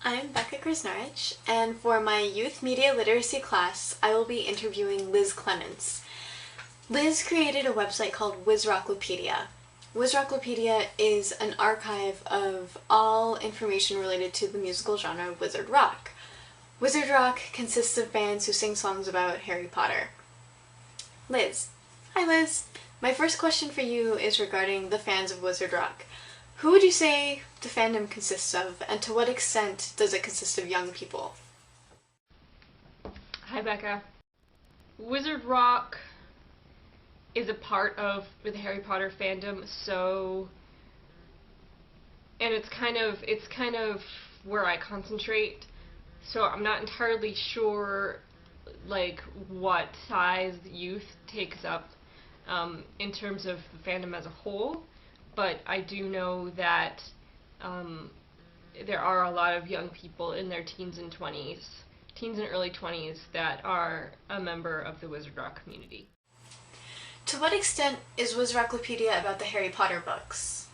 I'm Becca Krasnarich, and for my youth media literacy class, I will be interviewing Liz Clements. Liz created a website called Wizrocklopedia. Wizrocklopedia is an archive of all information related to the musical genre wizard rock. Wizard rock consists of bands who sing songs about Harry Potter. Liz. Hi, Liz. My first question for you is regarding the fans of wizard rock. Who would you say the fandom consists of, and to what extent does it consist of young people? Hi, Becca. Wizard rock is a part of the Harry Potter fandom, and it's kind of where I concentrate. So I'm not entirely sure like what size youth takes up in terms of the fandom as a whole, but I do know that there are a lot of young people in their teens and early 20s that are a member of the Wizard Rock community. To what extent is Wizrocklopedia about the Harry Potter books?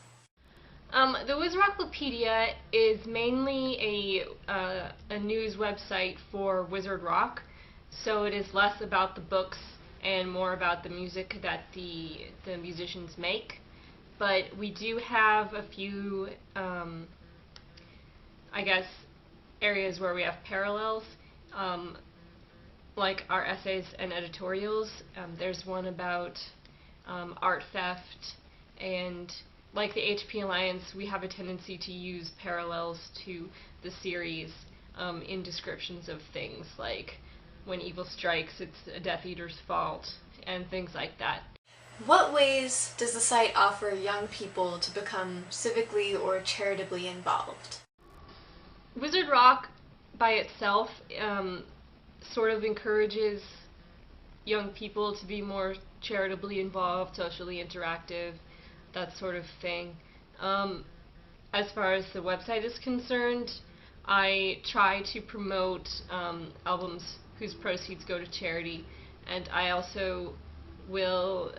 The Wizrocklopedia is mainly a news website for Wizard Rock, so it is less about the books and more about the music that the musicians make. But we do have a few, I guess, areas where we have parallels, like our essays and editorials. There's one about art theft, and like the HP Alliance, we have a tendency to use parallels to the series in descriptions of things, like when evil strikes, it's a Death Eater's fault, and things like that. What ways does the site offer young people to become civically or charitably involved? Wizard Rock by itself sort of encourages young people to be more charitably involved, socially interactive, that sort of thing. As far as the website is concerned, I try to promote albums whose proceeds go to charity, and I also will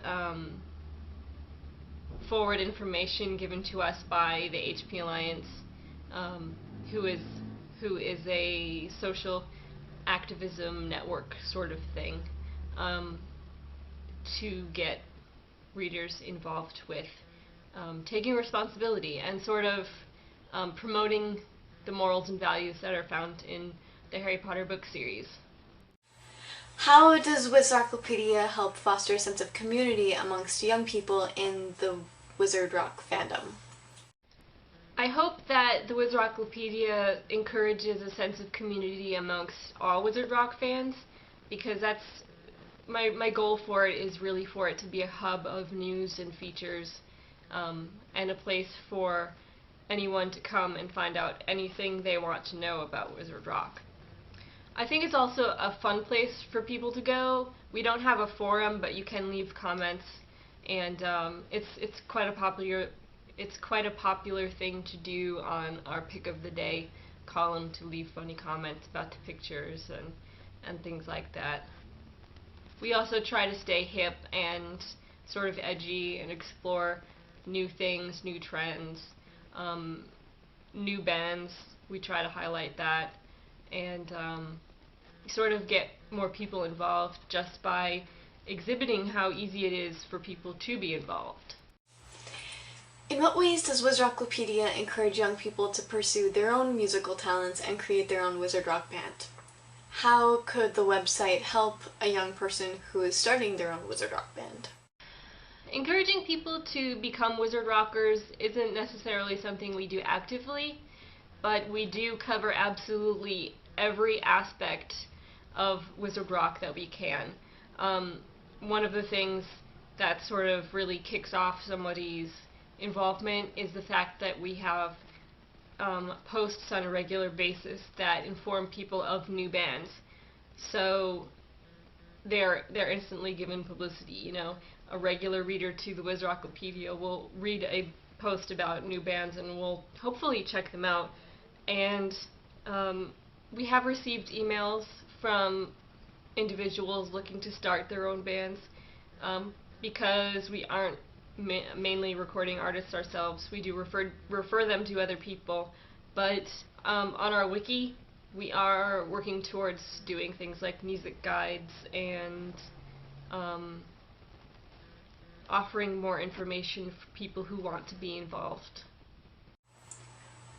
forward information given to us by the HP Alliance, who is a social activism network sort of thing, to get readers involved with taking responsibility and sort of promoting the morals and values that are found in the Harry Potter book series. How does Wizrocklopedia help foster a sense of community amongst young people in the Wizard Rock fandom? I hope that the Wizrocklopedia encourages a sense of community amongst all Wizard Rock fans, because that's my goal for it, is really for it to be a hub of news and features, and a place for anyone to come and find out anything they want to know about Wizard Rock. I think it's also a fun place for people to go. We don't have a forum, but you can leave comments, and it's quite a popular thing to do on our Pick of the Day column, to leave funny comments about the pictures and things like that. We also try to stay hip and sort of edgy and explore new things, new trends, new bands. We try to highlight that, and sort of get more people involved just by exhibiting how easy it is for people to be involved. In what ways does Wizrocklopedia encourage young people to pursue their own musical talents and create their own wizard rock band? How could the website help a young person who is starting their own wizard rock band? Encouraging people to become wizard rockers isn't necessarily something we do actively, but we do cover absolutely every aspect of wizard rock that we can. One of the things that sort of really kicks off somebody's involvement is the fact that we have posts on a regular basis that inform people of new bands. So they're instantly given publicity. You know, a regular reader to the Wizrocklopedia will read a post about new bands and will hopefully check them out. And we have received emails from individuals looking to start their own bands, because we aren't mainly recording artists ourselves. We do refer them to other people But on our wiki, we are working towards doing things like music guides and offering more information for people who want to be involved.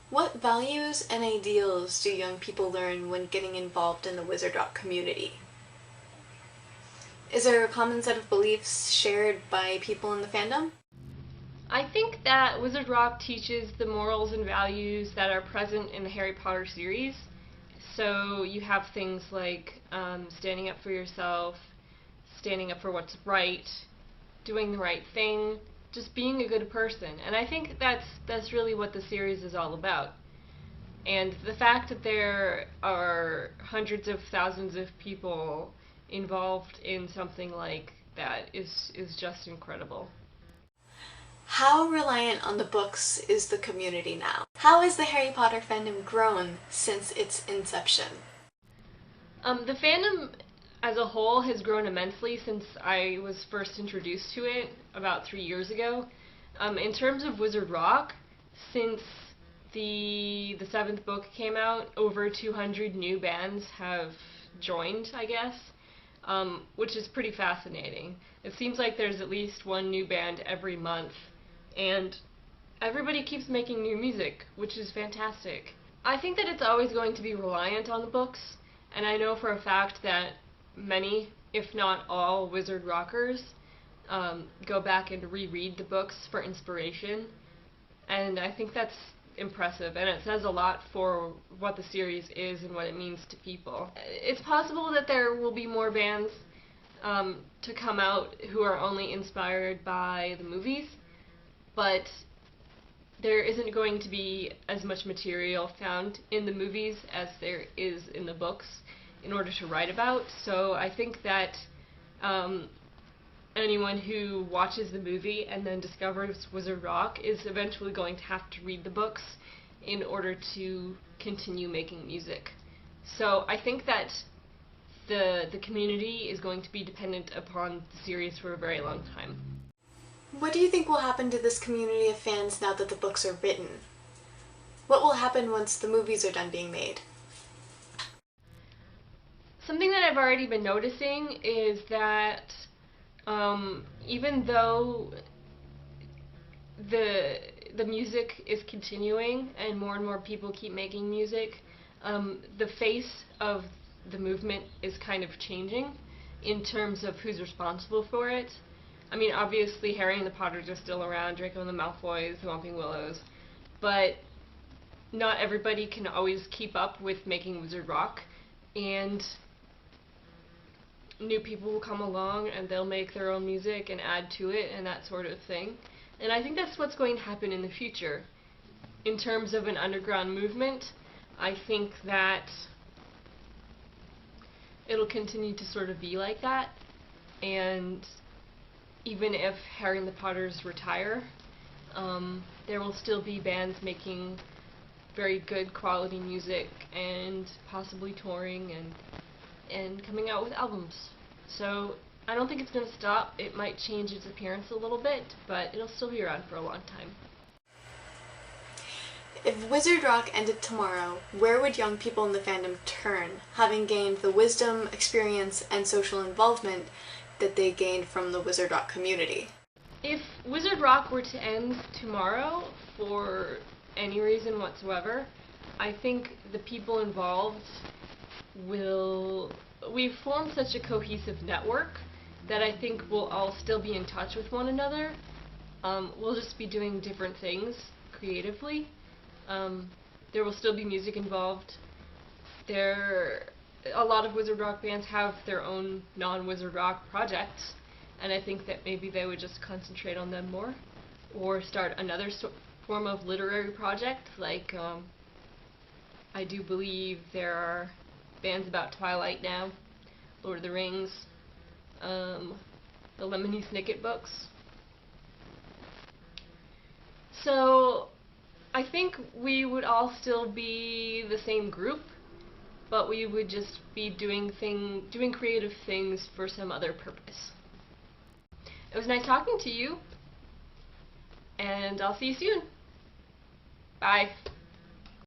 What values and ideals do young people learn when getting involved in the Wizard Rock community? Is there a common set of beliefs shared by people in the fandom? I think that Wizard Rock teaches the morals and values that are present in the Harry Potter series. So you have things like standing up for yourself, standing up for what's right, doing the right thing, just being a good person. And I think that's really what the series is all about. And the fact that there are hundreds of thousands of people involved in something like that is just incredible. How reliant on the books is the community now? How has the Harry Potter fandom grown since its inception? The fandom as a whole has grown immensely since I was first introduced to it about 3 years ago. In terms of Wizard Rock, since the seventh book came out, over 200 new bands have joined, I guess, which is pretty fascinating. It seems like there's at least one new band every month, and everybody keeps making new music, which is fantastic. I think that it's always going to be reliant on the books, and I know for a fact that many, if not all, Wizard Rockers go back and reread the books for inspiration, and I think that's impressive, and it says a lot for what the series is and what it means to people. It's possible that there will be more bands to come out who are only inspired by the movies, but there isn't going to be as much material found in the movies as there is in the books in order to write about. So I think that anyone who watches the movie and then discovers Wizard Rock is eventually going to have to read the books in order to continue making music. So I think that the community is going to be dependent upon the series for a very long time. What do you think will happen to this community of fans now that the books are written? What will happen once the movies are done being made? Something that I've already been noticing is that even though the music is continuing and more people keep making music, the face of the movement is kind of changing in terms of who's responsible for it. I mean, obviously Harry and the Potters are still around, Draco and the Malfoys, the Whomping Willows, but not everybody can always keep up with making Wizard Rock, and new people will come along and they'll make their own music and add to it and that sort of thing. And I think that's what's going to happen in the future. In terms of an underground movement, I think that it'll continue to sort of be like that, and even if Harry and the Potters retire, there will still be bands making very good quality music and possibly touring and coming out with albums. So I don't think it's going to stop. It might change its appearance a little bit, but it'll still be around for a long time. If Wizard Rock ended tomorrow, where would young people in the fandom turn, having gained the wisdom, experience, and social involvement that they gained from the Wizard Rock community? If Wizard Rock were to end tomorrow for any reason whatsoever, I think the people involved we've formed such a cohesive network that I think we'll all still be in touch with one another. We'll just be doing different things creatively. There will still be music involved. A lot of Wizard Rock bands have their own non-Wizard Rock projects, and I think that maybe they would just concentrate on them more, or start another form of literary project, like I do believe there are bands about Twilight now, Lord of the Rings, the Lemony Snicket books. So I think we would all still be the same group, but we would just be doing creative things for some other purpose. It was nice talking to you, and I'll see you soon. Bye.